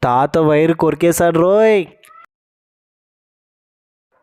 తాత వైర్ కొరికేశాడు రోయ్.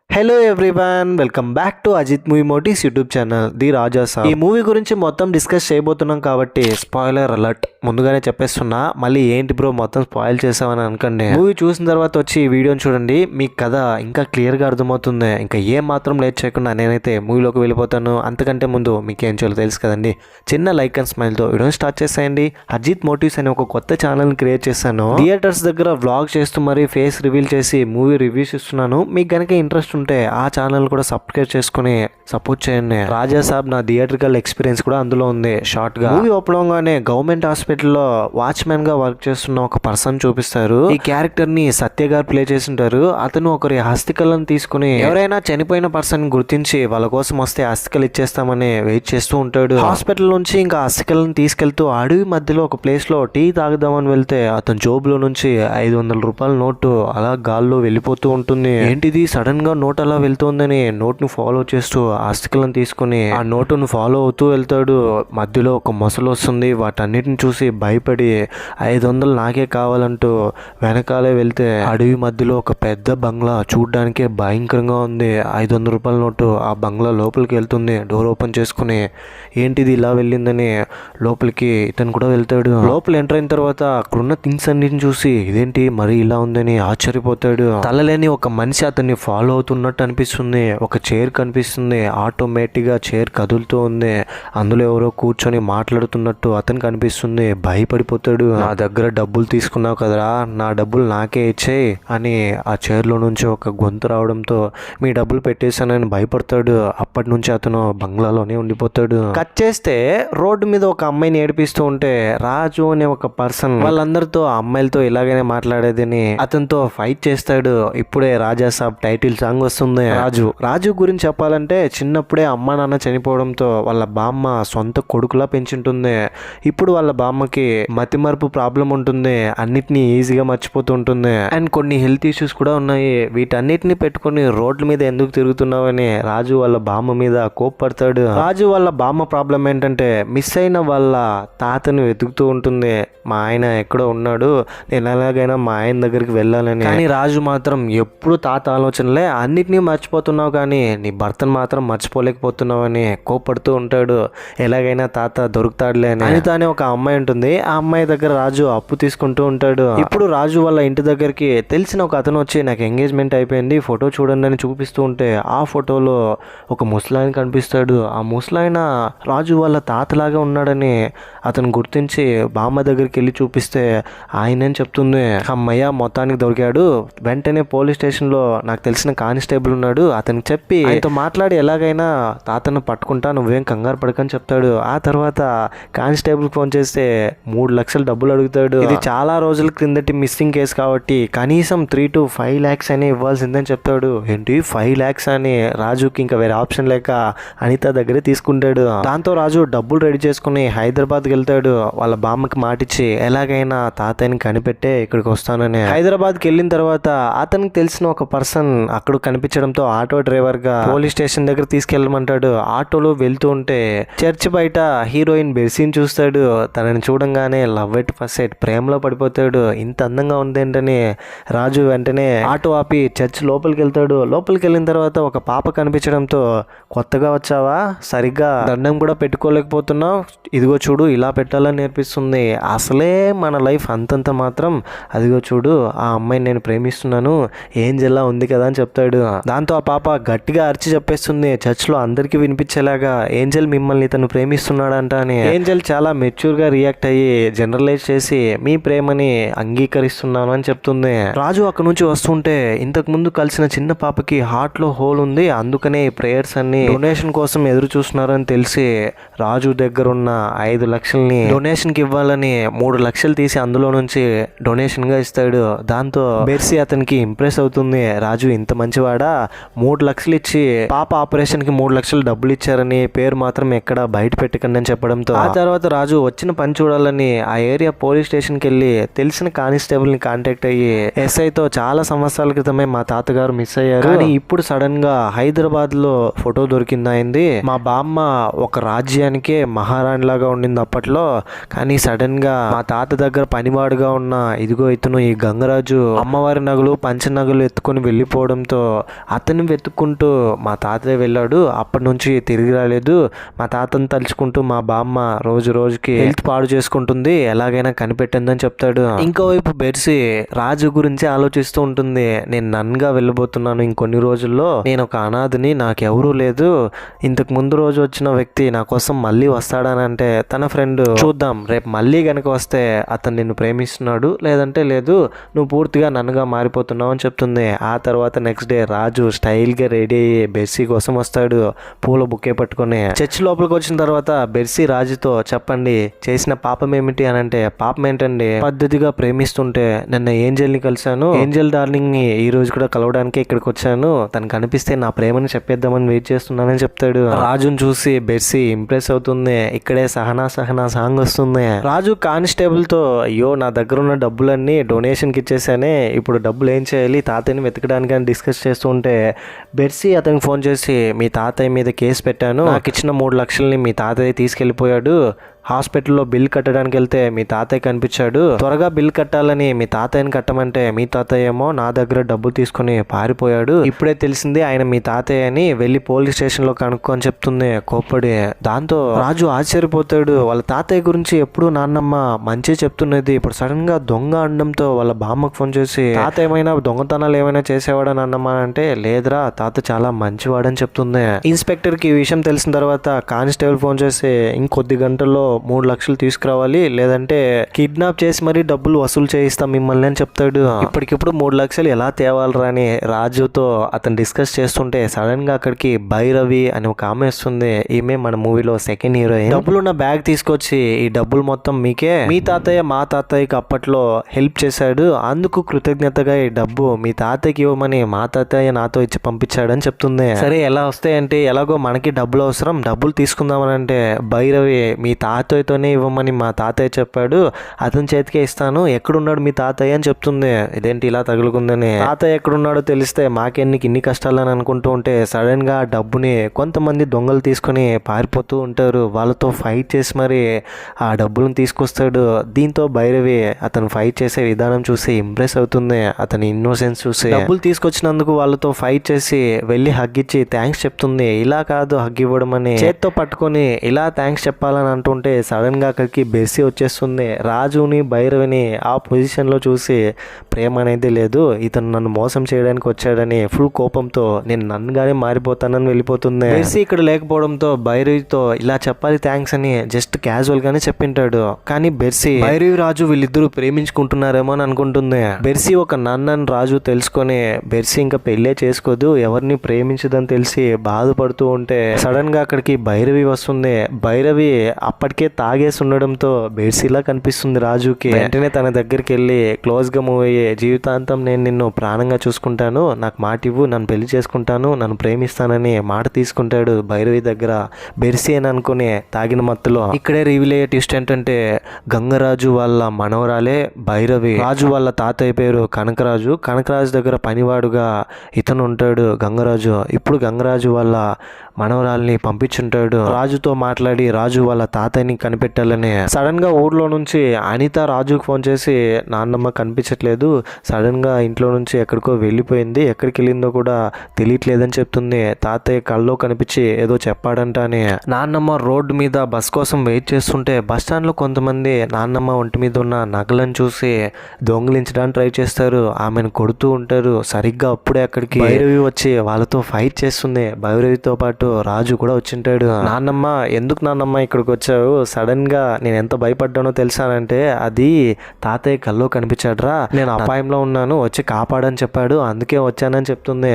Hello everyone, welcome back to Ajith movie మోటీస్ YouTube channel the Raja Saab. ఈ మూవీ గురించి మొత్తం డిస్కస్ చేయబోతున్నాం కాబట్టి స్పాయిలర్ అలర్ట్ ముందుగానే చెప్పేస్తున్నా. మళ్ళీ ఏంటి బ్రో మొత్తం స్పాయిల్ చేసామని అనుకోండి. మూవీ చూసిన తర్వాత వచ్చి ఈ వీడియోని చూడండి, మీకు కథ ఇంకా క్లియర్గా అర్థమవుతుంది. ఇంకా ఏం మాత్రం లేట్ చేయకుండా నేనైతే మూవీలోకి వెళ్ళిపోతాను. అంతకంటే ముందు మీకు ఏం చేయాలో తెలుసు కదండి, చిన్న లైక్ అండ్ స్మైల్తో వీడియోని స్టార్ట్ చేసేయండి. అజిత్ మోటివ్స్ అనే ఒక కొత్త ఛానల్ని క్రియేట్ చేశాను. థియేటర్స్ దగ్గర వ్లాగ్ చేస్తూ మరి ఫేస్ రివీల్ చేసి మూవీ రివ్యూస్ ఇస్తున్నాను. మీకు కనుక ఇంట్రెస్ట్ ఉంటే ఆ ఛానల్ కూడా సబ్స్క్రైబ్ చేసుకుని సపోర్ట్ చేయండి. రాజా సాబ్ నా థియేట్రికల్ ఎక్స్పీరియన్స్ కూడా అందులో ఉంది. షార్ట్ గా మూవీ ఓపెన్ గానే గవర్నమెంట్ హాస్పిటల్లో వాచ్మెన్ గా వర్క్ చేస్తున్న ఒక పర్సన్ చూపిస్తారు. ఈ క్యారెక్టర్ ని సత్య గారు ప్లే చేసింటారు. అతను ఒకరి హస్తికలను తీసుకుని ఎవరైనా చనిపోయిన పర్సన్ గుర్తించి వాళ్ళ కోసం వస్తే హస్తికలు ఇచ్చేస్తామని వెయిట్ చేస్తూ ఉంటాడు. హాస్పిటల్ నుంచి ఇంకా హస్తికలను తీసుకెళ్తూ అడవి మధ్యలో ఒక ప్లేస్ లో టీ తాగుదామని వెళ్తే అతని జోబులో నుంచి 500 రూపాయల నోటు అలా గాల్లో వెళ్ళిపోతూ ఉంటుంది. ఏంటిది సడన్ గా నోట్ అలా వెళ్తుందని నోట్ ను ఫాలో చేస్తూ ఆస్తికలను తీసుకుని ఆ నోటును ఫాలో అవుతూ వెళ్తాడు. మధ్యలో ఒక మొసలు వస్తుంది. వాటన్నిటిని చూసి భయపడి 500 నాకే కావాలంటూ వెనకాలే వెళ్తే అడవి మధ్యలో ఒక పెద్ద బంగ్లా చూడ్డానికే భయంకరంగా ఉంది. 500 రూపాయల నోటు ఆ బంగ్లా లోపలికి వెళ్తుంది. డోర్ ఓపెన్ చేసుకుని ఏంటిది ఇలా వెళ్ళిందని లోపలికి ఇతను కూడా వెళ్తాడు. లోపల ఎంటర్ అయిన తర్వాత అక్కడున్న థింగ్స్ అన్నిటిని చూసి ఇదేంటి మరి ఇలా ఉందని ఆశ్చర్యపోతాడు. తలలేని ఒక మనిషి అతన్ని ఫాలో అవుతున్నట్టు అనిపిస్తుంది. ఒక చైర్ కనిపిస్తుంది. ఆటోమేటిక్ గా చైర్ కదులుతూ ఉంది. అందులో ఎవరో కూర్చొని మాట్లాడుతున్నట్టు అతనికి అనిపిస్తుంది. భయపడిపోతాడు. నా దగ్గర డబ్బులు తీసుకున్నావు కదరా, నా డబ్బులు నాకే ఇచ్చేయి అని ఆ చైర్ లో నుంచి ఒక గొంతు రావడంతో మీ డబ్బులు పెట్టేశానని భయపడతాడు. అప్పటి నుంచి అతను బంగ్లాలోనే ఉండిపోతాడు. కట్ చేస్తే రోడ్డు మీద ఒక అమ్మాయిని ఏడిపిస్తూ ఉంటే రాజు అనే ఒక పర్సన్ వాళ్ళందరితో ఆ అమ్మాయిలతో ఇలాగనే మాట్లాడేదని అతనితో ఫైట్ చేస్తాడు. ఇప్పుడే రాజా సాబ్ టైటిల్ సాంగ్ వస్తుంది. రాజు గురించి చెప్పాలంటే చిన్నప్పుడే అమ్మ నాన్న చనిపోవడంతో వాళ్ళ బామ్మ సొంత కొడుకులా పెంచుంటుంది. ఇప్పుడు వాళ్ళ బామ్మకి మతిమరుపు ప్రాబ్లం ఉంటుంది. అన్నిటినీ ఈజీగా మర్చిపోతూ ఉంటుంది. అండ్ కొన్ని హెల్త్ ఇష్యూస్ కూడా ఉన్నాయి. వీటన్నిటిని పెట్టుకుని రోడ్ల మీద ఎందుకు తిరుగుతున్నావు అని రాజు వాళ్ళ బామ్మ మీద కోప్పడతాడు. రాజు వాళ్ళ బామ్మ ప్రాబ్లం ఏంటంటే మిస్ అయిన వాళ్ళ తాతను వెతుకుతూ ఉంటుంది. మా ఆయన ఎక్కడో ఉన్నాడు, నేను ఎలాగైనా మా ఆయన దగ్గరికి వెళ్ళాలని. కానీ రాజు మాత్రం ఎప్పుడు తాత ఆలోచనలే, అన్నిటినీ మర్చిపోతున్నావు కానీ నీ భర్తను మాత్రం మర్చిపోలేకపోతున్నావు అని కోప్పడుతూ ఉంటాడు. ఎలాగైనా తాత దొరుకుతాడులే అని. అనిత అనే ఒక అమ్మాయి ఉంటుంది. ఆ అమ్మాయి దగ్గర రాజు అప్పు తీసుకుంటూ ఉంటాడు. ఇప్పుడు రాజు వాళ్ళ ఇంటి దగ్గరికి తెలిసిన ఒక అతను వచ్చి నాకు ఎంగేజ్మెంట్ అయిపోయింది, ఫోటో చూడండి అని చూపిస్తూ ఉంటే ఆ ఫోటోలో ఒక ముసలాయన కనిపిస్తాడు. ఆ ముసలాయన రాజు వాళ్ళ తాతలాగా ఉన్నాడని అతను గుర్తించి బామ్మ దగ్గరికి వెళ్ళి చూపిస్తే ఆయన చెప్తుంది, అమ్మయ్య మొత్తానికి దొరికాడు. వెంటనే పోలీస్ స్టేషన్లో నాకు తెలిసిన కానిస్టేబుల్ ఉన్నాడు, అతనికి చెప్పి ఆయనతో మాట్లాడి ఎలాగైనా తాతను పట్టుకుంటా, నువ్వేం కంగారు పడకని చెప్తాడు. ఆ తర్వాత కానిస్టేబుల్ ఫోన్ చేస్తే 3 లక్షలు డబ్బులు అడుగుతాడు. ఇది చాలా రోజుల క్రిందటి మిస్సింగ్ కేసు కాబట్టి కనీసం 3 to 5 lakhs అని ఇవ్వాల్సిందని చెప్తాడు. ఏంటి 5 lakhs అని రాజుకి ఇంకా వేరే ఆప్షన్ లేక అనిత దగ్గరే తీసుకుంటాడు. దాంతో రాజు డబ్బులు రెడీ చేసుకుని హైదరాబాద్కి వెళ్తాడు. వాళ్ళ బామ్మకి మాటిచ్చి ఎలాగైనా తాతయ్యని కనిపెట్టే ఇక్కడికి వస్తానని. హైదరాబాద్కి వెళ్ళిన తర్వాత అతనికి తెలిసిన ఒక పర్సన్ అక్కడ కనిపించడంతో ఆటో డ్రైవర్ గా పోలీస్ స్టేషన్ దగ్గర తీసుకెళ్ళమంటాడు. ఆటోలో వెళ్తూ ఉంటే చర్చ్ బయట హీరోయిన్ బెర్సీని చూస్తాడు. తనని చూడంగానే లవ్ ఎట్ ఫస్ట్ సైట్ ప్రేమలో పడిపోతాడు. ఇంత అందంగా ఉందేంటని రాజు వెంటనే ఆటో ఆపి చర్చ్ లోపలికి వెళ్తాడు. లోపలికి వెళ్ళిన తర్వాత ఒక పాప కనిపించడంతో కొత్తగా వచ్చావా, సరిగ్గా దండం కూడా పెట్టుకోలేకపోతున్నావు, ఇదిగో చూడు ఇలా పెట్టాలని నేర్పిస్తుంది. అసలే మన లైఫ్ అంతంత మాత్రం, అదిగో చూడు ఆ అమ్మాయిని నేను ప్రేమిస్తున్నాను, ఏంజెల్లా ఉంది కదా అని చెప్తాడు. దాంతో ఆ పాప గట్టిగా అరిచి చెప్పేస్తుంది చర్చ్ లో అందరికి వినిపించేలాగా, ఏంజెల్ మిమ్మల్ని తను ప్రేమిస్తున్నాడంట అని. ఏంజెల్ చాలా మెచ్యూర్ గా రియాక్ట్ అయ్యి జనరలైజ్ చేసి మీ ప్రేమని అంగీకరిస్తున్నాను అని చెప్తుంది. రాజు అక్కడ నుంచి వస్తుంటే ఇంతకు ముందు కలిసిన చిన్న పాపకి హార్ట్ లో హోల్ ఉంది, అందుకనే ప్రేయర్స్ అన్ని డొనేషన్ కోసం ఎదురు చూస్తున్నారని తెలిసి రాజు దగ్గర ఉన్న 5 లక్షల్ని డొనేషన్ కి ఇవ్వాలని 3 లక్షలు తీసి అందులో నుంచి డొనేషన్ గా ఇస్తాడు. దాంతో బెర్సీ అతనికి ఇంప్రెస్ అవుతుంది. రాజు ఇంత మంచివాడా కాడ 3 లక్షలు ఇచ్చి పాప ఆపరేషన్ కి 3 లక్షలు డబ్బులు ఇచ్చారని పేరు మాత్రం ఎక్కడ బయట పెట్టకండి అని చెప్పడంతో ఆ తర్వాత రాజు వచ్చిన పని చూడాలని ఆ ఏరియా పోలీస్ స్టేషన్ కి వెళ్ళి తెలిసిన కానిస్టేబుల్ ని కాంటాక్ట్ అయ్యి ఎస్ఐతో చాలా సంవత్సరాల క్రితమే మా తాతగారు మిస్ అయ్యారు, కానీ ఇప్పుడు సడన్ గా హైదరాబాద్ లో ఫోటో దొరికింది. మా బామ్మ ఒక రాజ్యానికే మహారాణి లాగా ఉండింది అప్పట్లో, కానీ సడన్ గా మా తాత దగ్గర పనివాడుగా ఉన్న ఇదిగో ఇతను ఈ గంగరాజు అమ్మవారి నగలు పంచ నగలు ఎత్తుకొని వెళ్ళిపోవడంతో అతన్ని వెతుక్కుంటూ మా తాతయ్య వెళ్ళాడు. అప్పటి నుంచి తిరిగి రాలేదు. మా తాతను తలుచుకుంటూ మా బామ్మ రోజు రోజుకి హెల్త్ పాడు చేసుకుంటుంది, ఎలాగైనా కనిపెట్టిందని చెప్తాడు. ఇంకోవైపు బెర్సీ రాజు గురించి ఆలోచిస్తూ ఉంటుంది. నేను నన్గా వెళ్ళబోతున్నాను, ఇంకొన్ని రోజుల్లో నేను ఒక అనాథని, నాకెవరూ లేదు, ఇంతకు ముందు రోజు వచ్చిన వ్యక్తి నా కోసం మళ్ళీ వస్తాడనంటే తన ఫ్రెండ్ చూద్దాం రేపు మళ్ళీ గనక వస్తే అతను నిన్ను ప్రేమిస్తున్నాడు, లేదంటే లేదు, నువ్వు పూర్తిగా నన్నుగా మారిపోతున్నావు అని చెప్తుంది. ఆ తర్వాత నెక్స్ట్ డే రాజు స్టైల్ గా రెడీ అయ్యి బెర్సీ కోసం వస్తాడు పూల బుక్కే పట్టుకొని. చర్చి లోపలికి వచ్చిన తర్వాత బెర్సీ రాజుతో చెప్పండి చేసిన పాపం ఏమిటి అని అంటే, పాపం ఏంటండి, పద్ధతిగా ప్రేమిస్తుంటే నిన్న ఏంజల్ ని కలిశాను, ఏంజల్ డార్లింగ్ ని ఈ రోజు కూడా కలవడానికి ఇక్కడికి వచ్చాను, తను కనిపిస్తే నా ప్రేమని చెప్పేద్దామని వెయిట్ చేస్తున్నానని చెప్తాడు. రాజుని చూసి బెర్సీ ఇంప్రెస్ అవుతుంది. ఇక్కడే సహనా సహనా సాంగ్ వస్తుంది. రాజు కానిస్టేబుల్ తో అయ్యో నా దగ్గర ఉన్న డబ్బులన్నీ డొనేషన్ కి ఇచ్చేసానే, ఇప్పుడు డబ్బులు ఏం చేయాలి తాతయ్యని వెతకడానికి అని డిస్కస్ చేస్తూ ఉంటే బెర్సీ అతనికి ఫోన్ చేసి మీ తాతయ్య మీద కేసు పెట్టాను, నాకు ఇచ్చిన 3 లక్షల్ని మీ తాతయ్య తీసుకెళ్లిపోయాడు, హాస్పిటల్లో బిల్ కట్టడానికి వెళ్తే మీ తాతయ్య కనిపించాడు, త్వరగా బిల్ కట్టాలని మీ తాతయ్యని కట్టమంటే మీ తాతయ్య ఏమో నా దగ్గర డబ్బులు తీసుకుని పారిపోయాడు, ఇప్పుడే తెలిసింది ఆయన మీ తాతయ్య అని, వెళ్ళి పోలీస్ స్టేషన్ లో కనుక్కో అని చెప్తుంది కోప్పడి. దాంతో రాజు ఆశ్చర్యపోతాడు. వాళ్ళ తాతయ్య గురించి ఎప్పుడు నాన్నమ్మ మంచి చెప్తున్నది, ఇప్పుడు సడన్ గా దొంగ అనడంతో వాళ్ళ బామ్మకు ఫోన్ చేసి తాత ఏమైనా దొంగతనాలు ఏమైనా చేసేవాడా నాన్నమ్మ అంటే, లేదురా తాత చాలా మంచివాడని చెప్తుంది. ఇన్స్పెక్టర్ కి ఈ విషయం తెలిసిన తర్వాత కానిస్టేబుల్ ఫోన్ చేసి ఇంకొద్ది గంటల్లో 3 లక్షలు తీసుకురావాలి, లేదంటే కిడ్నాప్ చేసి మరీ డబ్బులు వసూలు చేయిస్తాం మిమ్మల్ని అని చెప్తాడు. ఇప్పటికిప్పుడు 3 లక్షలు ఎలా తేవాలరా అని రాజుతో అతను డిస్కస్ చేస్తుంటే సడన్ గా అక్కడికి భైరవి అని ఒక ఆమె వస్తుంది. ఈమె మన మూవీలో సెకండ్ హీరోయిన్. డబ్బులున్న బ్యాగ్ తీసుకొచ్చి ఈ డబ్బులు మొత్తం మీకే, మీ తాతయ్య మా తాతయ్యకి అప్పట్లో హెల్ప్ చేశాడు, అందుకు కృతజ్ఞతగా ఈ డబ్బు మీ తాతయ్యకి ఇవ్వమని మా తాతయ్య నాతో ఇచ్చి పంపించాడని చెప్తుంది. సరే ఎలా వస్తాయంటే, ఎలాగో మనకి డబ్బులు అవసరం, డబ్బులు తీసుకుందామని అంటే భైరవి మీ తాతయ్యతోనే ఇవ్వమని మా తాతయ్య చెప్పాడు, అతని చేతికే ఇస్తాను, ఎక్కడున్నాడు మీ తాతయ్య అని చెప్తుంది. ఇదేంటి ఇలా తగులుకుందని, తాతయ్య ఎక్కడున్నాడో తెలిస్తే మాకెన్నికి ఇన్ని కష్టాలని అనుకుంటూ ఉంటే సడన్ గా డబ్బుని కొంతమంది దొంగలు తీసుకొని పారిపోతూ ఉంటారు. వాళ్ళతో ఫైట్ చేసి మరి ఆ డబ్బులను తీసుకొస్తాడు. దీంతో భైరవి అతను ఫైట్ చేసే విధానం చూసి ఇంప్రెస్ అవుతుంది. అతని ఇన్నోసెన్స్ చూసి డబ్బులు తీసుకొచ్చినందుకు వాళ్ళతో ఫైట్ చేసి వెళ్ళి హగ్ ఇచ్చి థ్యాంక్స్ చెప్తుంది. ఇలా కాదు హగ్ ఇవ్వడం అని, చేత్తో పట్టుకొని ఇలా థ్యాంక్స్ చెప్పాలని అంటుంటే సడన్ గా అక్కడికి బెర్సీ వచ్చేస్తుంది. రాజుని భైరవిని ఆ పొజిషన్ లో చూసి ప్రేమ అనేది లేదు, ఇతను నన్ను మోసం చేయడానికి వచ్చాడని ఫుల్ కోపంతో నేను నన్నుగానే మారిపోతానని వెళ్ళిపోతుంది. బెర్సీ ఇక్కడ లేకపోవడంతో భైరవితో ఇలా చెప్పాలి థ్యాంక్స్ అని జస్ట్ క్యాజువల్ గానే చెప్పింటాడు. కానీ బెర్సీ భైరవి రాజు వీళ్ళిద్దరూ ప్రేమించుకుంటున్నారేమో అని అనుకుంటుంది. బెర్సీ ఒక నన్నని రాజు తెలుసుకొని బెర్సీ ఇంకా పెళ్ళే చేసుకోదు, ఎవరిని ప్రేమించదని తెలిసి బాధపడుతూ ఉంటే సడన్ గా అక్కడికి భైరవి వస్తుంది. భైరవి అప్పటికే తాగేసి ఉండడంతో బెర్సీలా కనిపిస్తుంది రాజుకి. వెంటనే తన దగ్గరికి వెళ్ళి క్లోజ్ గా మూవ్ అయ్యి జీవితాంతం నేను నిన్ను ప్రాణంగా చూసుకుంటాను, నాకు మాట ఇవ్వు, నన్ను పెళ్లి చేసుకుంటాను, నన్ను ప్రేమిస్తానని మాట తీసుకుంటాడు భైరవి దగ్గర. బెర్సీ అని అనుకుని తాగిన మత్తులో ఇక్కడే రివీల్ అయ్యే ట్విస్ట్ ఏంటంటే గంగరాజు వాళ్ళ మనవరాలే భైరవి. రాజు వాళ్ళ తాతయ్య పేరు కనకరాజు. కనకరాజు దగ్గర పనివాడుగా ఇతను ఉంటాడు గంగరాజు. ఇప్పుడు గంగరాజు వాళ్ళ మనవరాల్ని పంపించుంటాడు. రాజుతో మాట్లాడి రాజు వాళ్ళ తాతయ్యని కనిపెట్టాలని. సడన్ గా ఊర్లో నుంచి అనిత రాజుకు ఫోన్ చేసి నాన్నమ్మ కనిపించట్లేదు, సడన్ గా ఇంట్లో నుంచి ఎక్కడికో వెళ్ళిపోయింది, ఎక్కడికి వెళ్ళిందో కూడా తెలియట్లేదని చెప్తుంది. తాతయ్య కల్లో కనిపించి ఏదో చెప్పాడంట అని. నాన్నమ్మ రోడ్డు మీద బస్ కోసం వెయిట్ చేస్తుంటే బస్ స్టాండ్ లో కొంతమంది నాన్నమ్మ ఒంటి మీద ఉన్న నగలను చూసి దొంగిలించడానికి ట్రై చేస్తారు, ఆమెను కొడుతూ ఉంటారు. సరిగ్గా అప్పుడే అక్కడికి భైరవి వచ్చి వాళ్ళతో ఫైట్ చేస్తుంది. భైరవితో పాటు రాజు కూడా వచ్చింటాడు. నాన్నమ్మ ఎందుకు నాన్నమ్మ ఇక్కడికి వచ్చావు, సడన్ గా నేను ఎంత భయపడ్డానో తెలుసానంటే అది తాతయ్య కల్లో కనిపించాడురా, నేను అపాయంలో ఉన్నాను వచ్చి కాపాడని చెప్పాడు, అందుకే వచ్చానని చెప్తుంది.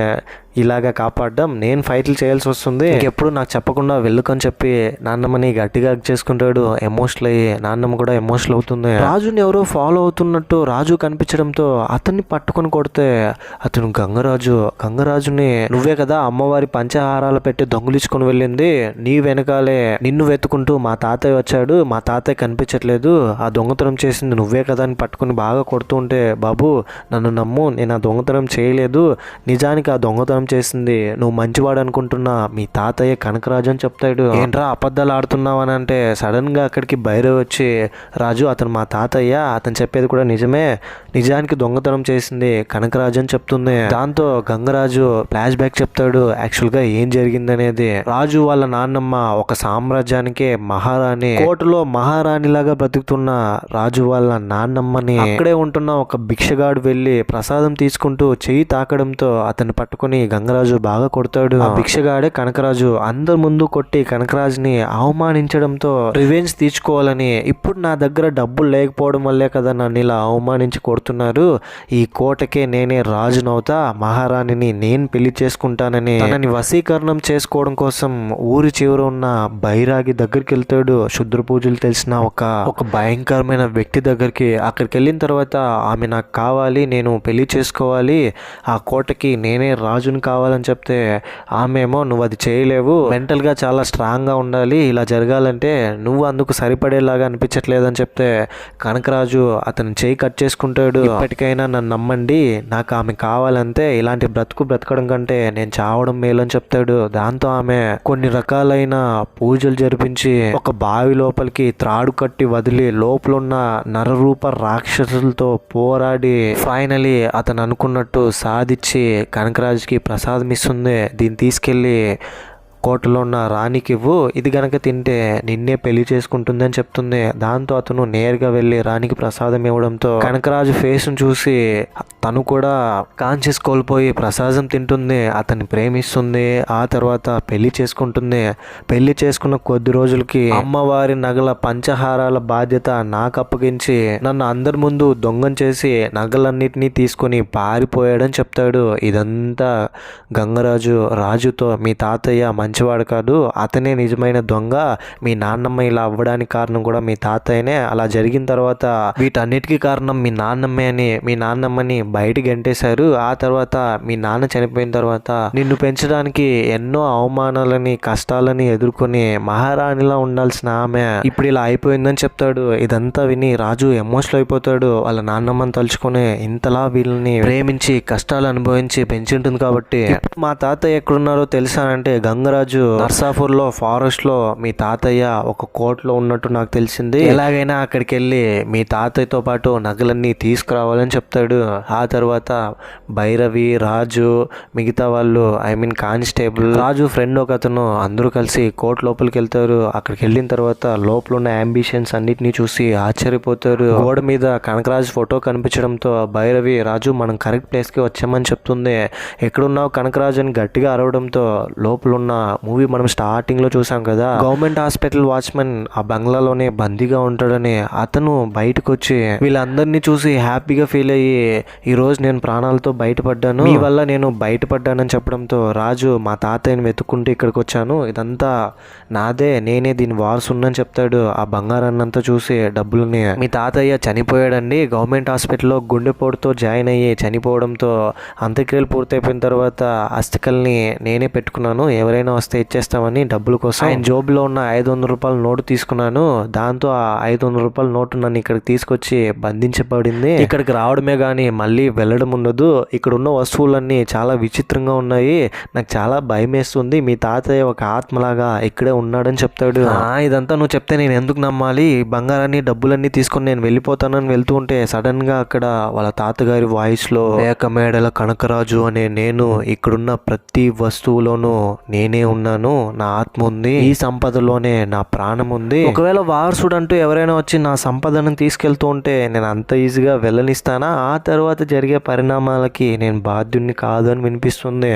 ఇలాగా కాపాడడం, నేను ఫైట్లు చేయాల్సి వస్తుంది, ఇంకెప్పుడు నాకు చెప్పకుండా వెళ్ళుకొని చెప్పి నాన్నమ్మని గట్టిగా చేసుకుంటాడు. ఎమోషనల్ అయ్యి నాన్నమ్మ కూడా ఎమోషనల్ అవుతుంది. రాజుని ఎవరో ఫాలో అవుతున్నట్టు రాజు కనిపించడంతో అతన్ని పట్టుకొని కొడితే అతను గంగరాజుని నువ్వే కదా అమ్మవారి పంచహారాలు పెట్టి దొంగిలించుకొని వెళ్ళింది, నీ వెనకాలే నిన్ను వెతుకుంటూ మా తాతయ్య వచ్చాడు, మా తాతయ్య కనిపించట్లేదు, ఆ దొంగతనం చేసింది నువ్వే కదా అని పట్టుకుని బాగా కొడుతూ ఉంటే, బాబు నన్ను నమ్ము, నేను ఆ దొంగతనం చేయలేదు, నిజానికి ఆ దొంగతనం చేసింది నువ్వు మంచివాడు అనుకుంటున్నా మీ తాతయ్య కనకరాజు అని చెప్తాడు. ఏంట్రా అబద్ధాలు ఆడుతున్నావు అని అంటే సడన్ గా అక్కడికి భైరవ్ వచ్చి, రాజు అతను మా తాతయ్య, అతను చెప్పేది కూడా నిజమే, నిజానికి దొంగతనం చేసింది కనకరాజు అని చెప్తుంది. దాంతో గంగరాజు ఫ్లాష్ బ్యాక్ చెప్తాడు యాక్చువల్ గా ఏం జరిగిందనేది. రాజు వాళ్ళ నాన్నమ్మ ఒక సామ్రాజ్యానికే మహారాణి, కోటలో మహారాణిలాగా బ్రతుకుతున్న రాజు వాళ్ళ నాన్నమ్మని అక్కడే ఉంటున్న ఒక భిక్షగాడు వెళ్లి ప్రసాదం తీసుకుంటూ చెయ్యి తాకడంతో అతన్ని పట్టుకుని గంగరాజు బాగా కొడతాడు. ఆ భిక్షగాడే కనకరాజు. అందరి ముందు కొట్టి కనకరాజుని అవమానించడంతో రివెంజ్ తీర్చుకోవాలని, ఇప్పుడు నా దగ్గర డబ్బులు లేకపోవడం వల్లే కదా నన్ను ఇలా అవమానించి కొడుతున్నారు, ఈ కోటకే నేనే రాజునవుతా, మహారాణిని నేను పెళ్లి చేసుకుంటానని తనని వశీకరణం చేసుకోవడం కోసం ఊరి చివర ఉన్న బైరాగి దగ్గరికి వెళ్తాడు. శుద్ర పూజలు తెలిసిన ఒక భయంకరమైన వ్యక్తి దగ్గరికి. అక్కడికి వెళ్ళిన తర్వాత ఆమె నాకు కావాలి, నేను పెళ్లి చేసుకోవాలి, ఆ కోటకి నేనే రాజుని కావాలని చెప్తే ఆమెమో నువ్వు అది చేయలేవు, మెంటల్ గా చాలా స్ట్రాంగ్ గా ఉండాలి, ఇలా జరగాలంటే నువ్వు అందుకు సరిపడేలాగా అనిపించట్లేదని చెప్తే కనకరాజు అతను చేయి కట్ చేసుకుంటాడు. ఇప్పటికైనా నన్ను నమ్మండి, నాకు ఆమె కావాలంటే ఇలాంటి బ్రతకడం కంటే నేను చావడం మేలని చెప్తాడు. దాంతో ఆమె కొన్ని రకాలైన పూజలు జరిపించి ఒక బావి లోపలికి త్రాడు కట్టి వదిలి లోపలున్న నరరూప రాక్షసులతో పోరాడి ఫైనలీ అతను అనుకున్నట్టు సాధించి కనకరాజుకి ప్రసాదం ఇస్తుంది. దీన్ని తీసుకెళ్లి కోటలో ఉన్న రాణికి ఇవ్వు, ఇది గనక తింటే నిన్నే పెళ్లి చేసుకుంటుంది అని చెప్తుంది. దాంతో అతను నేరుగా వెళ్ళి రాణికి ప్రసాదం ఇవ్వడంతో కనకరాజు ఫేస్ ను చూసి తను కూడా కాన్షియస్ కోల్పోయి ప్రసాదం తింటుంది, అతన్ని ప్రేమిస్తుంది, ఆ తర్వాత పెళ్లి చేసుకుంటుంది. పెళ్లి చేసుకున్న కొద్ది రోజులకి అమ్మవారి నగల పంచహారాల బాధ్యత నాకు అప్పగించి నన్ను అందరి ముందు దొంగం చేసి నగలన్నిటినీ తీసుకొని పారిపోయాడని చెప్తాడు. ఇదంతా గంగరాజు రాజుతో మీ తాతయ్య మంచివాడు కాదు, అతనే నిజమైన దొంగ, మీ నాన్నమ్మ ఇలా అవ్వడానికి కారణం కూడా మీ తాతయ్యనే, అలా జరిగిన తర్వాత వీటన్నిటికీ కారణం మీ నాన్నమ్మే అని మీ నాన్నమ్మని బయటికి గంటేశారు, ఆ తర్వాత మీ నాన్న చనిపోయిన తర్వాత నిన్ను పెంచడానికి ఎన్నో అవమానాలని కష్టాలని ఎదుర్కొని మహారాణిలా ఉండాల్సిన ఆమె ఇప్పుడు ఇలా అయిపోయిందని చెప్తాడు. ఇదంతా విని రాజు ఎమోషనల్ అయిపోతాడు. వాళ్ళ నాన్నమ్మని తలుచుకొని ఇంతలా వీళ్ళని ప్రేమించి కష్టాలు అనుభవించి పెంచుంటుంది కాబట్టి. మా తాతయ్య ఎక్కడున్నారో తెలుసా అంటే గంగరాజు నర్సాపూర్ లో ఫారెస్ట్ లో మీ తాతయ్య ఒక కోటలో ఉన్నట్టు నాకు తెలిసింది, ఎలాగైనా అక్కడికి వెళ్ళి మీ తాతయ్యతో పాటు నగలన్నీ తీసుకురావాలని చెప్తాడు. ఆ తర్వాత భైరవి, రాజు, మిగతా వాళ్ళు కానిస్టేబుల్, రాజు ఫ్రెండ్ ఒక అతను అందరూ కలిసి కోర్టు లోపలికి వెళ్తారు. అక్కడికి వెళ్ళిన తర్వాత లోపల ఉన్న అంబిషన్స్ అన్నిటినీ చూసి ఆశ్చర్యపోతారు. గోడ మీద కనకరాజు ఫోటో కనిపించడంతో భైరవి, రాజు మనం కరెక్ట్ ప్లేస్ కి వచ్చామని చెప్తుంది. ఎక్కడున్నావు కనకరాజు అని గట్టిగా అరవడంతో లోపల ఉన్న మూవీ మనం స్టార్టింగ్ లో చూసాం కదా, గవర్నమెంట్ హాస్పిటల్ వాచ్మెన్ ఆ బంగ్లాలోనే బందీగా ఉంటాడని అతను బయటకు వచ్చి వీళ్ళందరినీ చూసి హ్యాపీగా ఫీల్ అయ్యి ఈ రోజు నేను ప్రాణాలతో బయటపడ్డాను, మీ వల్ల నేను బయటపడ్డానని చెప్పడంతో రాజు మా తాతయ్యని వెతుక్కుంటూ ఇక్కడికి వచ్చాను, ఇదంతా నాదే, నేనే దీని వారసుని చెప్తాడు. ఆ బంగారాన్నంతా చూసి డబ్బులని, మీ తాతయ్య చనిపోయాడండి గవర్నమెంట్ హాస్పిటల్లో గుండెపోటుతో జాయిన్ అయ్యి చనిపోవడంతో అంత్యక్రియలు పూర్తయిపోయిన తర్వాత అస్థికల్ని నేనే పెట్టుకున్నాను, ఎవరైనా వస్తే ఇచ్చేస్తామని డబ్బుల కోసం ఆయన జోబులో ఉన్న 500 రూపాయల నోటు తీసుకున్నాను. దాంతో ఆ 500 రూపాయల నోటు నన్ను ఇక్కడికి తీసుకొచ్చి బంధించబడింది. ఇక్కడికి రావడమే గానీ మళ్ళీ వెళ్ళడం ఉండదు. ఇక్కడ ఉన్న వస్తువులన్నీ చాలా విచిత్రంగా ఉన్నాయి, నాకు చాలా భయం వేస్తుంది, మీ తాతయ్య ఒక ఆత్మలాగా ఇక్కడే ఉన్నాడని చెప్తాడు. ఇదంతా నువ్వు చెప్తే నేను ఎందుకు నమ్మాలి, బంగారాన్ని డబ్బులన్నీ తీసుకొని నేను వెళ్ళిపోతానని వెళ్తూ ఉంటే సడన్ గా అక్కడ వాళ్ళ తాతగారి వాయిస్ లో ఏకమేడల కనకరాజు అనే నేను ఇక్కడున్న ప్రతి వస్తువులోనూ నేనే ఉన్నాను, నా ఆత్మ ఉంది, ఈ సంపదలోనే నా ప్రాణం ఉంది, ఒకవేళ వారసుడు అంటూ ఎవరైనా వచ్చి నా సంపదను తీసుకెళ్తూ ఉంటే నేను అంత ఈజీగా వెళ్ళనిస్తానా, ఆ తర్వాత జరిగే పరిణామాలకి నేను బాధ్యుడిని కాదు అని వినిపిస్తుంది.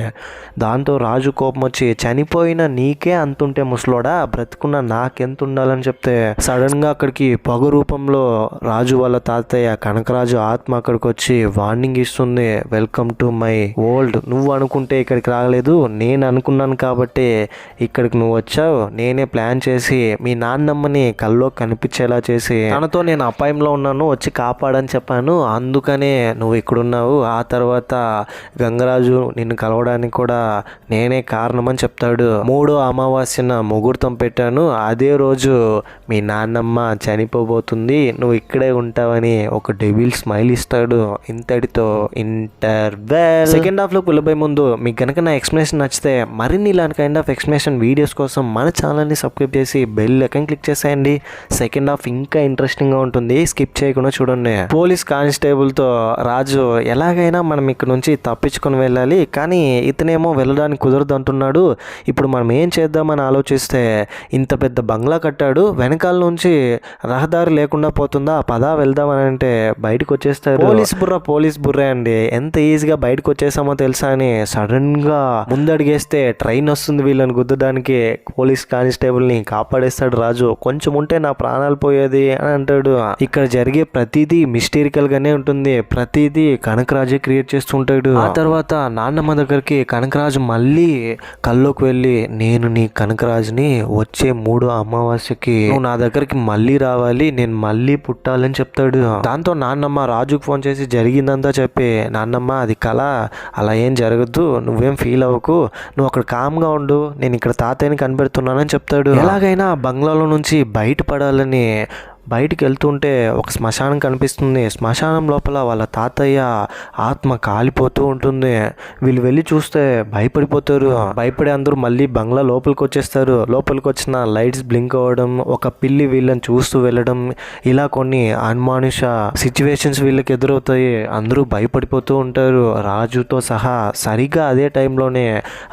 దాంతో రాజు కోపం వచ్చి, చనిపోయిన నీకే అంతుంటే ముసలోడా, బ్రతుకున్న నాకెంత ఉండాలని చెప్తే సడన్గా అక్కడికి పొగ రూపంలో రాజు వాళ్ళ తాతయ్య కనకరాజు ఆత్మ అక్కడికి వచ్చి వార్నింగ్ ఇస్తుంది. Welcome to my world. నువ్వు అనుకుంటే ఇక్కడికి రాలేదు, నేను అనుకున్నాను కాబట్టి ఇక్కడికి నువ్వు వచ్చావు. నేనే ప్లాన్ చేసి మీ నాన్నమ్మని కల్లో కనిపించేలా చేసి తనతో నేను అపాయంలో ఉన్నాను, వచ్చి కాపాడని చెప్పాను, అందుకనే నువ్వు ఇక్కడున్నావు. ఆ తర్వాత గంగరాజు నిన్ను కలవడానికి కూడా నేనే కారణం అని చెప్తాడు. 3వ అమావాస్యన ముహూర్తం పెట్టాను, అదే రోజు మీ నాన్నమ్మ చనిపోబోతుంది, నువ్వు ఇక్కడే ఉంటావని ఒక డెవిల్ స్మైల్ ఇస్తాడు. ఇంతటితో ఇంటర్వెల్. సెకండ్ హాఫ్లో వెళ్ళబోయే ముందు మీకు కనుక నా ఎక్స్ప్లెనేషన్ నచ్చితే మరిన్ని ఇలాంటి కైండ్ ఆఫ్ ఎక్స్ప్లెనేషన్ వీడియోస్ కోసం మన ఛానల్ని సబ్స్క్రైబ్ చేసి బెల్ ఐకాన్ క్లిక్ చేసేయండి. సెకండ్ హాఫ్ ఇంకా ఇంట్రెస్టింగ్గా ఉంటుంది, స్కిప్ చేయకుండా చూడండి. పోలీస్ కానిస్టేబుల్తో రాజు ఎలాగైనా మనం ఇక్కడ నుంచి తప్పించుకొని వెళ్ళాలి, కానీ ఇతనేమో వెళ్ళడానికి కుదరదు అంటున్నాడు. ఇప్పుడు మనం ఏం చేద్దామని ఆలోచిస్తే ఇంత పెద్ద బంగ్లా కట్టాడు, వెనకాల నుంచి రహదారి లేకుండా పోతుందా, పదా వెళ్దామని అంటే బయటకు వచ్చేస్తారు. పోలీస్ బుర్రే అండి, ఎంత ఈజీగా బయటకు వచ్చేసామో తెలుసా అని సడన్గా ముందడిగేస్తే ట్రైన్ వస్తుంది వీళ్ళని గుద్దడానికి. పోలీస్ కానిస్టేబుల్ని కాపాడేస్తాడు రాజు. కొంచెం ఉంటే నా ప్రాణాలు పోయేది అని అంటాడు. ఇక్కడ జరిగే ప్రతిదీ మిస్టీరికల్ గానే ఉంటుంది, ప్రతిదీ కనకరాజే క్రియేట్ చేస్తుంటాడు. ఆ తర్వాత నాన్నమ్మ దగ్గరికి కనకరాజు మళ్ళీ కల్లోకి వెళ్ళి, నేను నీ కనకరాజుని వచ్చే 3వ అమావాస్యకి నువ్వు నా దగ్గరికి మళ్ళీ రావాలి, నేను మళ్ళీ పుట్టాలని చెప్తాడు. దాంతో నాన్నమ్మ రాజుకు ఫోన్ చేసి జరిగిందంతా చెప్పి, నాన్నమ్మ అది కళ, అలా ఏం జరగద్దు, నువ్వేం ఫీల్ అవ్వకు, నువ్వు అక్కడ కామ్గా ఉండు, నేను ఇక్కడ తాతయ్యని కనిపెడుతున్నానని చెప్తాడు. ఎలాగైనా బంగ్లాలో నుంచి బయటపడాలని బయటికి వెళ్తుంటే ఒక శ్మశానం కనిపిస్తుంది. శ్మశానం లోపల వాళ్ళ తాతయ్య ఆత్మ కాలిపోతూ ఉంటుంది. వీళ్ళు వెళ్ళి చూస్తే భయపడిపోతారు. భయపడి అందరూ మళ్ళీ బంగ్లా లోపలికి వచ్చేస్తారు. లోపలికి వచ్చిన లైట్స్ బ్లింక్ అవ్వడం, ఒక పిల్లి వీళ్ళని చూస్తూ వెళ్ళడం, ఇలా కొన్ని అన్మానుష సిచ్యువేషన్స్ వీళ్ళకి ఎదురవుతాయి. అందరూ భయపడిపోతూ ఉంటారు, రాజుతో సహా. సరిగ్గా అదే టైంలోనే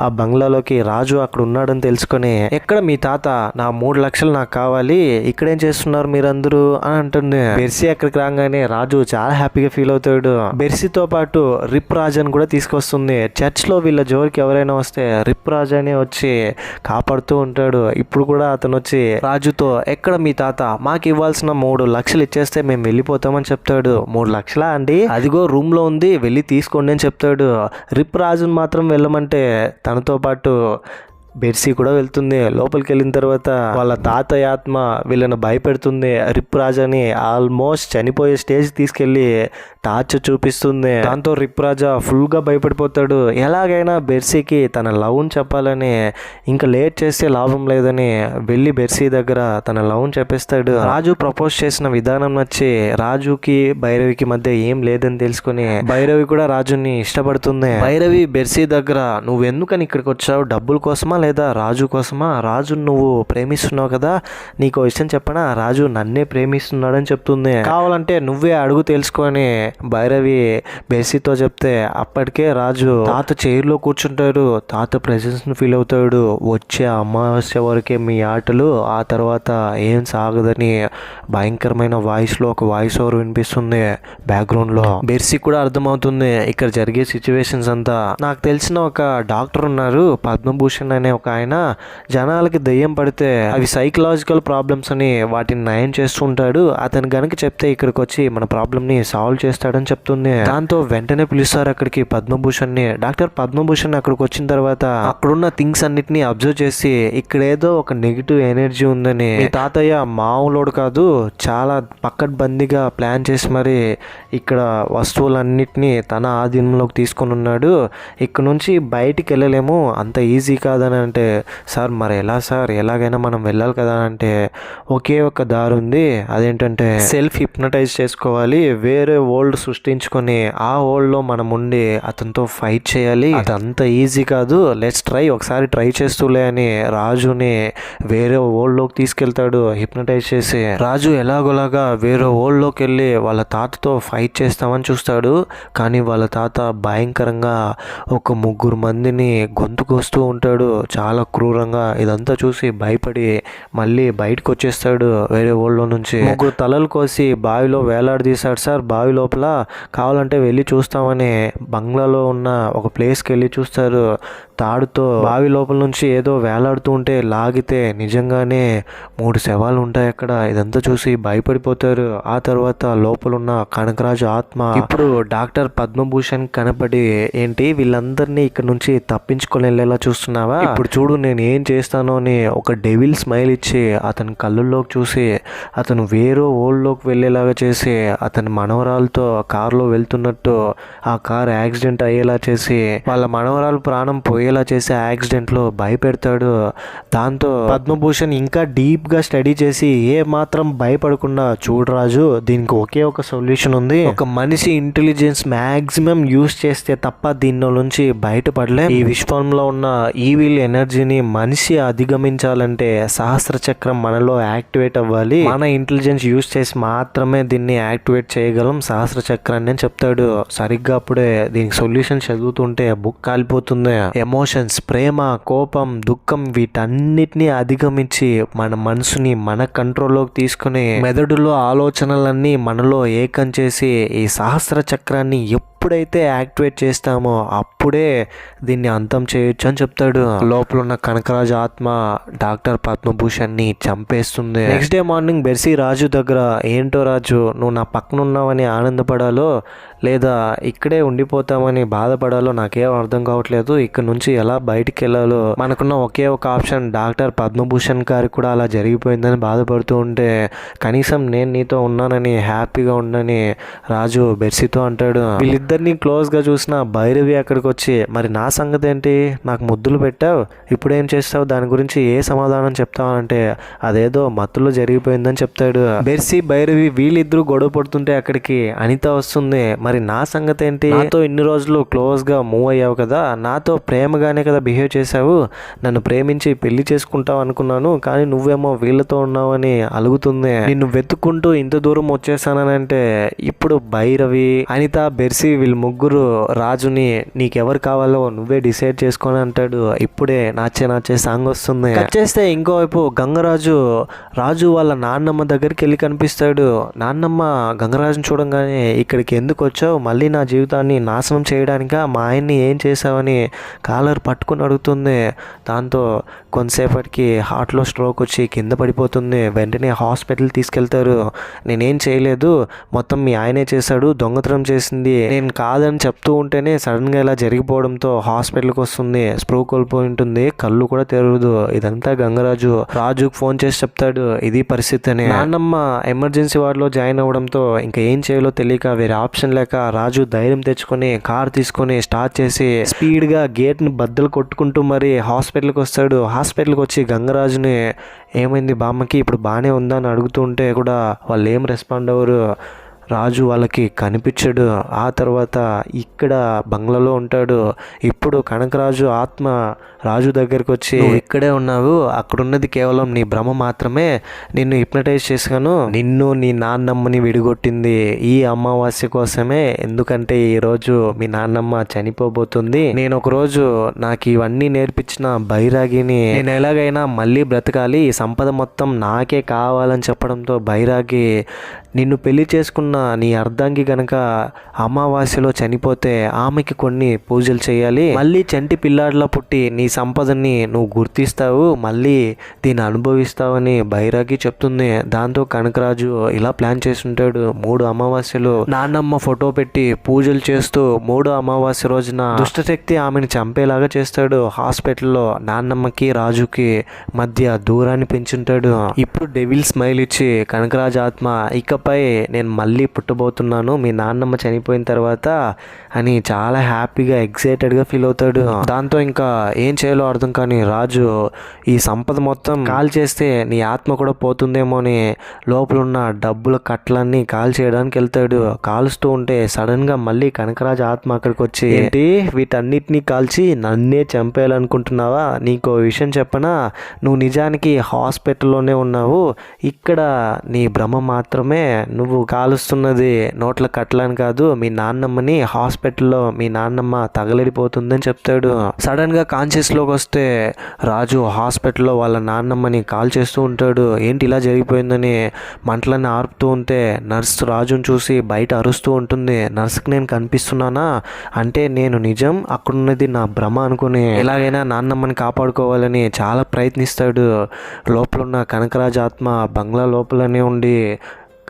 ఆ బంగ్లాలోకి రాజు అక్కడ ఉన్నాడని తెలుసుకొని, ఎక్కడ మీ తాత, నా 3 లక్షలు నాకు కావాలి, ఇక్కడేం చేస్తున్నారు మీరందరూ అని అంటుంది. బెర్సీ అక్కడికి రాగానే రాజు చాలా హ్యాపీగా ఫీల్ అవుతాడు. బెర్సీతో పాటు రిప్ రాజాని కూడా తీసుకొస్తుంది. చర్చ్ లో వీళ్ళ జోలికి ఎవరైనా వస్తే రిప్ రాజానే వచ్చి కాపాడుతూ ఉంటాడు. ఇప్పుడు కూడా అతను వచ్చి రాజుతో, ఎక్కడ మీ తాత, మాకు ఇవ్వాల్సిన 3 లక్షలు ఇచ్చేస్తే మేము వెళ్ళిపోతామని చెప్తాడు. 3 లక్షలా అండి, అదిగో రూమ్ లో ఉంది, వెళ్ళి తీసుకోండి అని చెప్తాడు. రిప్ రాజుని మాత్రం వెళ్ళమంటే తనతో పాటు బెర్సీ కూడా వెళ్తుంది. లోపలికి వెళ్ళిన తర్వాత వాళ్ళ తాతయ్య ఆత్మ వీళ్ళని భయపెడుతుంది. రిప్ రాజాని ఆల్మోస్ట్ చనిపోయే స్టేజ్ తీసుకెళ్లి టార్చర్ చూపిస్తుంది. దాంతో రిప్ రాజా ఫుల్ గా భయపడిపోతాడు. ఎలాగైనా బెర్సీకి తన లవ్ని చెప్పాలని, ఇంకా లేట్ చేస్తే లాభం లేదని వెళ్ళి బెర్సీ దగ్గర తన లవ్ని చెప్పేస్తాడు. రాజు ప్రపోజ్ చేసిన విధానం నచ్చి రాజుకి భైరవికి మధ్య ఏం లేదని తెలుసుకుని భైరవి కూడా రాజుని ఇష్టపడుతుంది. భైరవి బెర్సీ దగ్గర, నువ్వెందుకని ఇక్కడికి వచ్చావు, డబ్బుల కోసమా లేదా రాజు కోసమా, రాజు నువ్వు ప్రేమిస్తున్నావు కదా, నీకు విషయం చెప్పనా, రాజు నన్నే ప్రేమిస్తున్నాడని చెప్తుంది. కావాలంటే నువ్వే అడుగు తెలుసుకొని భైరవి బెర్సీతో చెప్తే అప్పటికే రాజు తాత చైర్లో కూర్చుంటాడు. తాత ప్రెజెన్స్ ను ఫీల్ అవుతాడు. వచ్చే అమావాస్య వరకే మీ ఆటలు, ఆ తర్వాత ఏం సాగదని భయంకరమైన వాయిస్ లో ఒక వాయిస్ ఓవర్ వినిపిస్తుంది బ్యాక్గ్రౌండ్ లో. బెర్సీ కూడా అర్థమవుతుంది ఇక్కడ జరిగే సిచ్యువేషన్స్ అంతా. నాకు తెలిసిన ఒక డాక్టర్ ఉన్నారు, పద్మభూషణ్ అనే ఒక ఆయన, జనాలకి దెయ్యం పడితే అవి సైకలాజికల్ ప్రాబ్లమ్స్ అని వాటిని నయం చేస్తుంటాడు. అతను గనక చెప్తే ఇక్కడికి వచ్చి మన ప్రాబ్లమ్ ని సాల్వ్ చేస్తాడని చెప్తుంది. దాంతో వెంటనే పిలుస్తారు అక్కడికి పద్మభూషణ్ ని. డాక్టర్ పద్మభూషణ్ అక్కడికి వచ్చిన తర్వాత అక్కడున్న థింగ్స్ అన్నిటిని అబ్జర్వ్ చేసి, ఇక్కడ ఏదో ఒక నెగిటివ్ ఎనర్జీ ఉందని, మీ తాతయ్య మామూలోడు కాదు, చాలా పక్కడ్బందీగా ప్లాన్ చేసి మరి ఇక్కడ వస్తువులన్నిటినీ తన ఆధీనంలోకి తీసుకొని ఉన్నాడు. ఇక్కడ నుంచి బయటికి వెళ్ళలేము, అంత ఈజీ కాదని అంటే, సార్ మరి ఎలా సార్, ఎలాగైనా మనం వెళ్ళాలి కదా అంటే, ఒకే ఒక దారి ఉంది, అదేంటంటే సెల్ఫ్ హిప్నటైజ్ చేసుకోవాలి, వేరే వరల్డ్ సృష్టించుకొని ఆ వరల్డ్ లో మనం ఉండి అతనితో ఫైట్ చేయాలి, అదంత ఈజీ కాదు, లెట్స్ ట్రై, ఒకసారి ట్రై చేస్తూలే అని రాజుని వేరే వరల్డ్ లోకి తీసుకెళ్తాడు హిప్నటైజ్ చేసి. రాజు ఎలాగోలాగా వేరే వరల్డ్ లోకి వెళ్ళి వాళ్ళ తాతతో ఫైట్ చేస్తామని చూస్తాడు. కానీ వాళ్ళ తాత భయంకరంగా ఒక 3 మందిని గొంతు కోస్తూ ఉంటాడు. చాలా క్రూరంగా. ఇదంతా చూసి భయపడి మళ్ళీ బయటకు వచ్చేస్తాడు వేరే ఊళ్ళో నుంచి. 3 తలలు కోసి బావిలో వేలాడదీశాడు సార్. బావి లోపల కావాలంటే వెళ్ళి చూస్తామని బంగ్లాలో ఉన్న ఒక ప్లేస్కి వెళ్ళి చూస్తారు. తాడుతో బావి లోపల నుంచి ఏదో వేలాడుతూ ఉంటే లాగితే నిజంగానే 3 శవాలు ఉంటాయి అక్కడ. ఇదంతా చూసి భయపడిపోతారు. ఆ తర్వాత లోపల ఉన్న కనకరాజు ఆత్మ ఇప్పుడు డాక్టర్ పద్మభూషణ్ కనపడి, ఏంటి వీళ్ళందరినీ ఇక్కడ నుంచి తప్పించుకొని వెళ్ళేలా చూస్తున్నావా, ఇప్పుడు చూడు నేను ఏం చేస్తానో అని ఒక డెవిల్ స్మైల్ ఇచ్చి అతని కళ్ళల్లోకి చూసి అతను వేరే ఓల్డ్లోకి వెళ్ళేలాగా చేసి అతని మనవరాలతో కారులో వెళ్తున్నట్టు ఆ కార్ యాక్సిడెంట్ అయ్యేలా చేసి వాళ్ళ మనవరాలు ప్రాణం పోయేలా చేసి యాక్సిడెంట్లో భయపెడతాడు. దాంతో పద్మభూషణ్ ఇంకా డీప్గా స్టడీ చేసి ఏ మాత్రం భయపడకుండా, చూడరాజు దీనికి ఒకే ఒక సొల్యూషన్ ఉంది. ఒక మనిషి ఇంటెలిజెన్స్ మ్యాక్సిమం యూజ్ చేస్తే తప్ప దీనిలో నుంచి బయటపడలే. ఈ విశ్వంలో ఉన్న ఈవిల్ ఎనర్జీని మనిషి అధిగమించాలంటే సహస్ర చక్రం మనలో యాక్టివేట్ అవ్వాలి. మన ఇంటెలిజెన్స్ యూజ్ చేసి మాత్రమే దీన్ని యాక్టివేట్ చేయగలం సహస్ర చక్రాన్ని అని చెప్తాడు. సరిగ్గా అప్పుడే దీనికి సొల్యూషన్ చదువుతుంటే బుక్ కాలిపోతుంది. ఎమోషన్స్, ప్రేమ, కోపం, దుఃఖం వీటన్నిటిని అధిగమించి మన మనసుని మన కంట్రోల్లోకి తీసుకుని మెదడులో ఆలోచనలన్నీ మనలో ఏకం చేసి ఈ సహస్ర చక్రాన్ని ఎప్పుడైతే యాక్టివేట్ చేస్తామో అప్పుడే దీన్ని అంతం చేయొచ్చు అని చెప్తాడు. లోపల ఉన్న కనకరాజు ఆత్మ డాక్టర్ పద్మభూషణ్ని చంపేస్తుంది. నెక్స్ట్ డే మార్నింగ్ బెర్సీ రాజు దగ్గర, ఏంటో రాజు నువ్వు నా పక్కన ఉన్నావని ఆనందపడాలో లేదా ఇక్కడే ఉండిపోతామని బాధపడాలో నాకేం అర్థం కావట్లేదు. ఇక్కడ నుంచి ఎలా బయటికి వెళ్ళాలో మనకున్న ఒకే ఒక ఆప్షన్. డాక్టర్ పద్మభూషణ్ గారికి కూడా అలా జరిగిపోయిందని బాధపడుతూ ఉంటే కనీసం నేను నీతో ఉన్నానని హ్యాపీగా ఉండని రాజు బెర్సీతో అంటాడు. వీళ్ళిద్దరిని క్లోజ్గా చూసిన భైరవి అక్కడికి వచ్చి, మరి నా సంగతి ఏంటి, నాకు ముద్దులు పెట్టావు, ఇప్పుడేం చేస్తావు, దాని గురించి ఏ సమాధానం చెప్తావంటే అదేదో మత్తులో జరిగిపోయిందని చెప్తాడు. బెర్సీ భైరవి వీళ్ళిద్దరూ గొడవ పడుతుంటే అక్కడికి అనిత వస్తుంది. మరి నా సంగతి ఏంటి, నాతో ఇన్ని రోజులు క్లోజ్గా మూవ్ అయ్యావు కదా, నాతో ప్రేమగానే కదా బిహేవ్ చేసావు, నన్ను ప్రేమించి పెళ్లి చేసుకుంటావు అనుకున్నాను, కానీ నువ్వేమో వీళ్ళతో ఉన్నావని అలుగుతుంది. నిన్ను వెతుక్కుంటూ ఇంత దూరం వచ్చేసానంటే ఇప్పుడు భైరవి, అనిత, బెర్సీ వీళ్ళు ముగ్గురు రాజుని నీకెవరు కావాలో నువ్వే డిసైడ్ చేసుకొని అంటాడు. ఇప్పుడే నాచే సాంగ్ వస్తుంది. కట్ చేస్తే ఇంకోవైపు గంగరాజు రాజు వాళ్ళ నాన్నమ్మ దగ్గరికి వెళ్ళి కనిపిస్తాడు. నాన్నమ్మ గంగరాజుని చూడంగానే ఇక్కడికి ఎందుకు వచ్చావు, మళ్ళీ నా జీవితాన్ని నాశనం చేయడానికా, మా ఆయన్ని ఏం చేసావని కాలర్ పట్టుకుని అడుగుతుంది. దాంతో కొంతసేపటికి హార్ట్లో స్ట్రోక్ వచ్చి కింద పడిపోతుంది. వెంటనే హాస్పిటల్ తీసుకెళ్తారు. నేనేం చేయలేదు, మొత్తం మీ ఆయనే చేశాడు, దొంగతనం చేసింది నేను కాదని చెప్తూ ఉంటేనే సడన్గా ఇలా జరిగిపోవడంతో హాస్పిటల్కి వస్తుంది. స్ప్రూ కోల్పోయి ఉంటుంది, కళ్ళు కూడా తెరవదు. ఇదంతా గంగరాజు రాజుకు ఫోన్ చేసి చెప్తాడు ఇది పరిస్థితి అని. నాన్నమ్మ ఎమర్జెన్సీ వార్డులో జాయిన్ అవ్వడంతో ఇంకా ఏం చేయాలో తెలియక వేరే ఆప్షన్ లేక రాజు ధైర్యం తెచ్చుకొని కార్ తీసుకొని స్టార్ట్ చేసి స్పీడ్గా గేట్ని బద్దలు కొట్టుకుంటూ మరి హాస్పిటల్కి వస్తాడు. హాస్పిటల్కి వచ్చి గంగరాజుని ఏమైంది బామ్మకి, ఇప్పుడు బాగానే ఉందా అని అడుగుతుంటే కూడా వాళ్ళు ఏం రెస్పాండ్ అవ్వరు. రాజు వాళ్ళకి కనిపించడు. ఆ తర్వాత ఇక్కడ బంగ్లాలో ఉంటాడు. ఇప్పుడు కనకరాజు ఆత్మ రాజు దగ్గరికి వచ్చి, ఇక్కడే ఉన్నావు, అక్కడున్నది కేవలం నీ భ్రమ మాత్రమే, నిన్ను హిప్నటైజ్ చేశాను, నిన్ను నీ నాన్నమ్మని విడిగొట్టింది ఈ అమావాస్య కోసమే, ఎందుకంటే ఈరోజు మీ నాన్నమ్మ చనిపోబోతుంది, నేను ఒకరోజు నాకు ఇవన్నీ నేర్పించిన బైరాగిని నేను ఎలాగైనా మళ్ళీ బ్రతకాలి, ఈ సంపద మొత్తం నాకే కావాలని చెప్పడంతో బైరాగి నిన్ను పెళ్లి చేసుకున్న నీ అర్ధాంగి గనక అమావాస్యలో చనిపోతే ఆమెకి కొన్ని పూజలు చేయాలి, మళ్ళీ చంటి పిల్లాడిలా పుట్టి నీ సంపదని నువ్వు గుర్తిస్తావు, మళ్ళీ దీన్ని అనుభవిస్తావని బైరాగి చెప్తుంది. దాంతో కనకరాజు ఇలా ప్లాన్ చేస్తుంటాడు. 3 అమావాస్యలు నాన్నమ్మ ఫోటో పెట్టి పూజలు చేస్తూ 3వ అమావాస్య రోజున దుష్టశక్తి ఆమెను చంపేలాగా చేస్తాడు. హాస్పిటల్లో నాన్నమ్మకి రాజుకి మధ్య దూరాన్ని పెంచుంటాడు. ఇప్పుడు డెవిల్ స్మైల్ ఇచ్చి కనకరాజు ఆత్మ, ఇకపై నేను మళ్ళీ పుట్టబోతున్నాను మీ నాన్నమ్మ చనిపోయిన తర్వాత అని చాలా హ్యాపీగా ఎక్సైటెడ్గా ఫీల్ అవుతాడు. దాంతో ఇంకా ఏం చేయాలో అర్థం కాని రాజు ఈ సంపద మొత్తం కాల్ చేస్తే నీ ఆత్మ కూడా పోతుందేమో అని లోపల ఉన్న డబ్బుల కట్టలన్నీ కాల్ చేయడానికి వెళ్తాడు. కాలుస్తూ ఉంటే సడన్గా మళ్ళీ కనకరాజు ఆత్మ అక్కడికి వచ్చి, ఏంటి వీటన్నిటినీ కాల్చి నన్నే చంపేయాలనుకుంటున్నావా, నీకో విషయం చెప్పనా, నువ్వు నిజానికి హాస్పిటల్లోనే ఉన్నావు, ఇక్కడ నీ భ్రమ మాత్రమే, నువ్వు కాలుస్తున్నది నోట్ల కట్టలని కాదు, మీ నాన్నమ్మని హాస్పిటల్లో మీ నాన్నమ్మ తగలడిపోతుందని చెప్తాడు. సడన్గా కాన్షియస్లోకి వస్తే రాజు హాస్పిటల్లో వాళ్ళ నాన్నమ్మని కాల్ చేస్తూ ఉంటాడు. ఏంటి ఇలా జరిగిపోయిందని మంటలన్నీ ఆర్పుతూ ఉంటే నర్స్ రాజుని చూసి బయట అరుస్తూ ఉంటుంది. నర్స్కి నేను కనిపిస్తున్నానా అంటే నేను నిజం, అక్కడున్నది నా భ్రమ అనుకుని ఎలాగైనా నాన్నమ్మని కాపాడుకోవాలని చాలా ప్రయత్నిస్తాడు. లోపల ఉన్న కనకరాజు ఆత్మ బంగ్లా లోపలనే ఉండి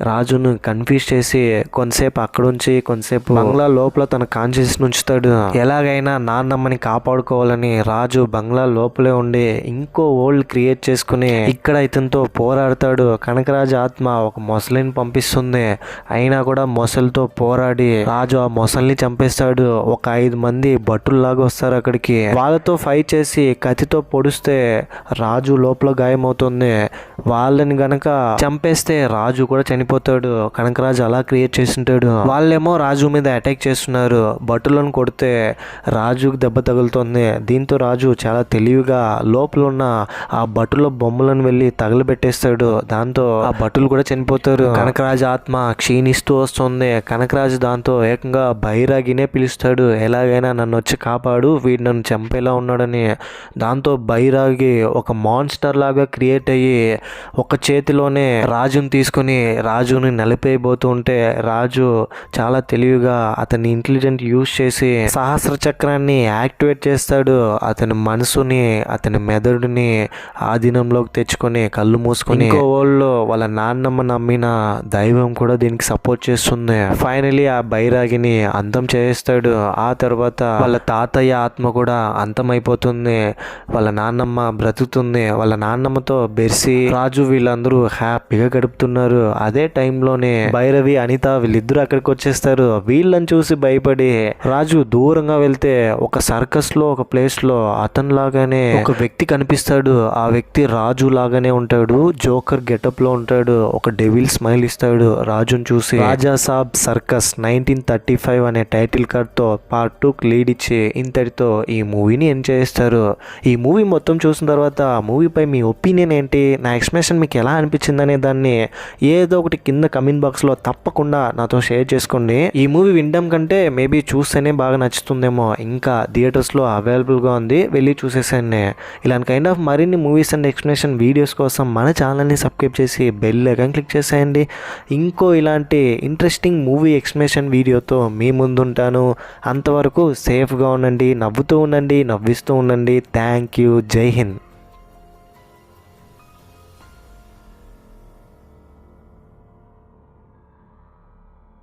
రాజును కన్ఫ్యూజ్ చేసి కొంతసేపు అక్కడుంచి కొంతసేపు బంగ్లా లోపల తన కాన్షియస్ ఉంచుతాడు. ఎలాగైనా నాన్నమ్మని కాపాడుకోవాలని రాజు బంగ్లా లోపలే ఉండి ఇంకో వరల్డ్ క్రియేట్ చేసుకుని ఇక్కడ ఇతనితో పోరాడతాడు. కనకరాజు ఆత్మ ఒక మొసలిని పంపిస్తుంది. అయినా కూడా మొసలితో పోరాడి రాజు ఆ మొసలిని చంపేస్తాడు. ఒక 5 మంది భటుల్లాగా వస్తారు అక్కడికి. వాళ్ళతో ఫైట్ చేసి కత్తితో పొడిస్తే రాజు లోపల గాయమవుతుంది. వాళ్ళని గనక చంపేస్తే రాజు కూడా చనిపోతాడు. కనకరాజు అలా క్రియేట్ చేస్తుంటాడు. వాళ్ళేమో రాజు మీద అటాక్ చేస్తున్నారు. భటులను కొడితే రాజుకు దెబ్బ తగులుతుంది. దీంతో రాజు చాలా తెలివిగా లోపల ఉన్న ఆ భటుల బొమ్మలను వెళ్ళి తగలబెట్టేస్తాడు. దాంతో ఆ భటులు కూడా చనిపోతారు. కనకరాజు ఆత్మ క్షీణిస్తూ వస్తుంది. కనకరాజు దాంతో ఏకంగా బైరాగినే పిలుస్తాడు. ఎలాగైనా నన్ను వచ్చి కాపాడు, వీడు నన్ను చంపేలా ఉన్నాడని. దాంతో బైరాగి ఒక మాన్స్టర్ లాగా క్రియేట్ అయ్యి ఒక చేతిలోనే రాజుని తీసుకుని రాజుని నలిపేయబోతూ ఉంటే రాజు చాలా తెలివిగా అతని ఇంటెలిజెంట్ యూజ్ చేసి సహస్ర చక్రాన్ని యాక్టివేట్ చేస్తాడు. అతని మనసుని అతని మెదడుని ఆధీనంలోకి తెచ్చుకొని కళ్ళు మూసుకొని ఇంకో వాళ్ళు వాళ్ళ నాన్నమ్మ నమ్మిన దైవం కూడా దీనికి సపోర్ట్ చేస్తుంది. ఫైనలీ ఆ బైరాగిని అంతం చేస్తాడు. ఆ తర్వాత వాళ్ళ తాతయ్య ఆత్మ కూడా అంతమైపోతుంది. వాళ్ళ నాన్నమ్మ బ్రతుకుతుంది. వాళ్ళ నాన్నమ్మతో బెర్సి రాజు వీళ్ళందరూ హ్యాపీగా గడుపుతున్నారు. అదే టైంలోనే భైరవి అనిత వీళ్ళిద్దరూ అక్కడికి వచ్చేస్తారు. వీళ్ళని చూసి భయపడి రాజు దూరంగా వెళ్తే ఒక సర్కస్ లో ఒక ప్లేస్ లో అతను లాగానే ఒక వ్యక్తి కనిపిస్తాడు. ఆ వ్యక్తి రాజు లాగానే ఉంటాడు. జోకర్ గెటప్ లో ఉంటాడు. ఒక డెవిల్ స్మైల్ ఇస్తాడు రాజుని చూసి. రాజా సాబ్ సర్కస్ 1935 అనే టైటిల్ కార్డ్ తో పార్ట్ 2 లీడ్ ఇచ్చి ఇంతటితో ఈ మూవీని ఎంజాయ్ చేస్తారు. ఈ మూవీ మొత్తం చూసిన తర్వాత మూవీపై మీ ఒపీనియన్ ఏంటి, నా ఎక్స్ప్రెషన్ మీకు ఎలా అనిపించింది అనే దాన్ని ఏదో ఒకటి కింద కమెంట్ బాక్స్లో తప్పకుండా నాతో షేర్ చేసుకోండి. ఈ మూవీ వినడం కంటే మేబీ చూస్తేనే బాగా నచ్చుతుందేమో. ఇంకా థియేటర్స్లో అవైలబుల్గా ఉంది, వెళ్ళి చూసేసాను. ఇలాంటి కైండ్ ఆఫ్ మరిన్ని మూవీస్ అండ్ ఎక్స్ప్లెనేషన్ వీడియోస్ కోసం మన ఛానల్ని సబ్స్క్రైబ్ చేసి బెల్ ఐకాన్ క్లిక్ చేసేయండి. ఇంకో ఇలాంటి ఇంట్రెస్టింగ్ మూవీ ఎక్స్ప్లెనేషన్ వీడియోతో మీ ముందుంటాను. అంతవరకు సేఫ్గా ఉండండి, నవ్వుతూ ఉండండి, నవ్విస్తూ ఉండండి. Thank you. జై హింద్.